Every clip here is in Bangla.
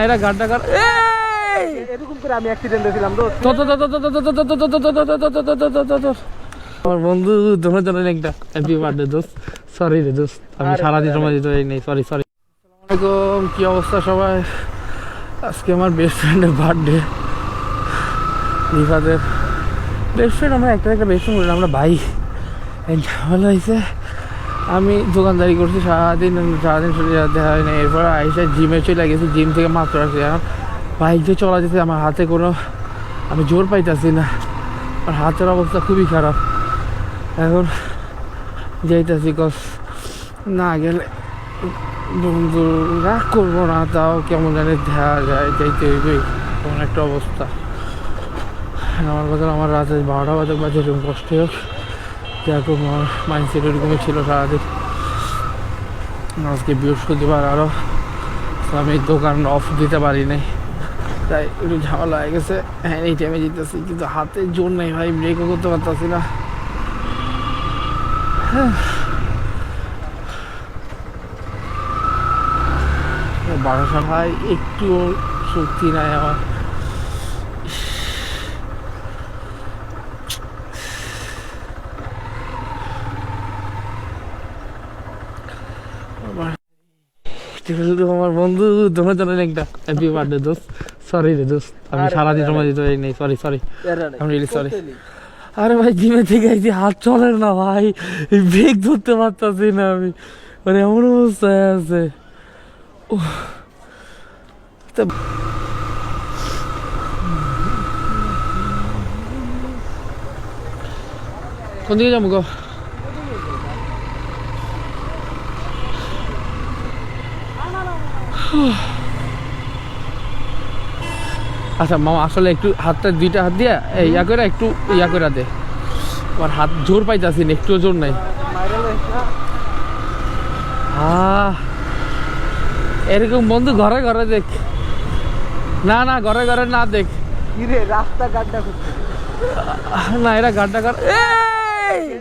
এরা গাড্ডা কার এরকম করে আমি অ্যাক্সিডেন্ট হয়েছিলাম আমার বন্ধু তোমার জন্য একটা হ্যাপি বার্থডে দোস্ত। সরি রে দোস্ত, আমি সারাদিন সময় দিতে পারি নাই, সরি সরি। আসসালামাইকুম, কি অবস্থা সবাই? আজকে আমার বেস্ট ফ্রেন্ডের বার্থডে। রিফাদের বেস্ট ফ্রেন্ড, আমরা একটা বেস্ট ফ্রেন্ড করি, আমরা ভাই। ঝামেলা হয়েছে, আমি দোকানদারি করছি সারাদিন দেখা হয় না। এরপর আইসা জিমে চলে গেছি, জিম থেকে মাত্র আসছি। এখন বাইক দিয়ে চলা যেতে আমার হাতে কোনো আমি জোর পাইতেছি না, আমার হাতের অবস্থা খুবই খারাপ। এখন যাইতেছি কস না গেলে বন্ধু রাগ করবো না, তাও কেমন জানি দেখা যায়, যাইতে হইবে এমন একটা অবস্থা। আমার কথা আমার রাতে 12টা বাজে এরকম কষ্ট হোক, যেরকম আমার মাইন্ডসেট এরকমই ছিল সারাদিন। আজকে বৃহস্পতিবার, আরও আমি দোকান অফ দিতে পারি নাই, তাই একটু ঝামেলা হয়ে গেছে। হ্যাঁ, এই টাইমে যেতেছি, কিন্তু হাতে জোর নেই ভাই, ব্রেকও করতে পারতেছি না। হ্যাঁ, বারোশো ভাই একটু শক্তি নাই আমার। আমার বন্ধু তোমার জন্য একটা হ্যাপি বার্থডে দোস্ত। সরি রে দোস্ত, আমি সারাদিন সময় দিতে পারি নাই, সরি সরি, আমি রিয়েলি সরি। আরে ভাই, জিমে থেকে আইছি, হাত চলে না ভাই, ব্রেক ধরতে পারতাছি না আমি, মানে এমন অবস্থায় আছে। কোন দিকে যাবো গো? আচ্ছা মামা, আসলে একটু হাতটা দুইটা হাত দিয়া ইয়া করে একটু ইয়া করে দে, আমার হাত জোর পাইতাছি না, একটু জোর নাই। এরকম বন্ধু ঘরে ঘরে দেখ, না না ঘরে ঘরে না দেখ, রাস্তা গাড্ডা করছে না এরা গাড্ডা কার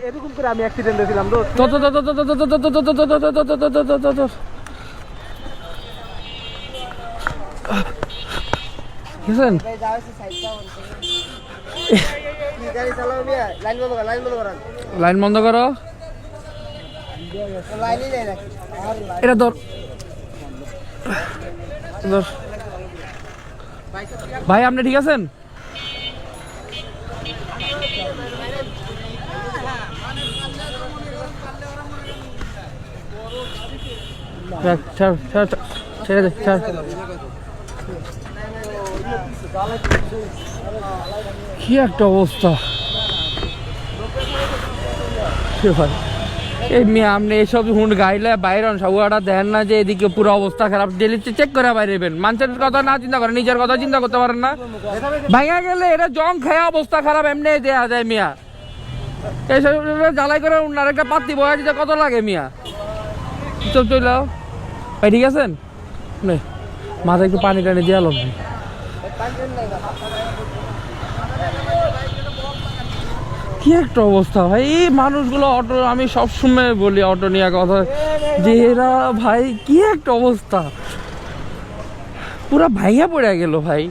এরকম করে আমি অ্যাক্সিডেন্ট হয়েছিলাম বুঝছেন? লাইন বন্ধ করো, এটা ধর ধর। ভাই আপনি ঠিক আছেন? ছেড়ে দে, ছাড়। কি একটা অবস্থা ভাই, এই মেয়ে আপনি এসব হুন্ড গাইলে বাইরে সবটা দেন না যে এদিকে পুরো অবস্থা খারাপ, ডেলি চেক করে বাইরেবেন। মানুষের কথা না চিন্তা করেন, নিজের কথা চিন্তা করতে পারেন না? ভাঙা গেলে এটা জং খেয়ে অবস্থা খারাপ এমনি দেয়া যায় মিয়া। এইসব জ্বালাই করে উনার একটা পাত্তি বয়া দিতে কত লাগে মিয়া? চল চলাও ভাই, ঠিক আছেন? মাথায় একটু পানি টানি দিয়ে আলো। কি একটা অবস্থা ভাই, এই মানুষগুলো অটো, আমি সবসময় বলি অটো নিয়ে কথা, যে এরা ভাই কি একটা অবস্থা, পুরা ভাইয়া পড়ে গেল ভাই।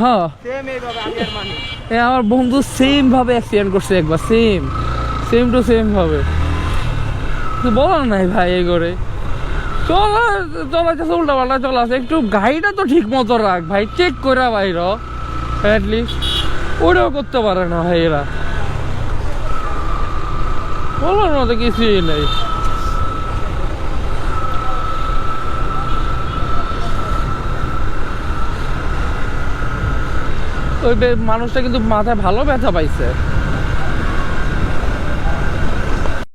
হ্যাঁ, আমার বন্ধু সেম ভাবে অ্যাক্সিডেন্ট করছে একবার, সেম টু সেম ভাবে। বলার নাই ভাই, এই করে চলাচ্ছে উল্টা পাল্টা চলাচ্ছে, একটু গাড়িটা তো ঠিক মতো রাখ ভাই, চেক করে বাইর অ্যাটলিস্ট, ওটাও করতে পারে না ভাই এরা, বলার মতো কিছুই নেই। ওই মানুষটা কিন্তু মাথায় ভালো ব্যথা পাইছে।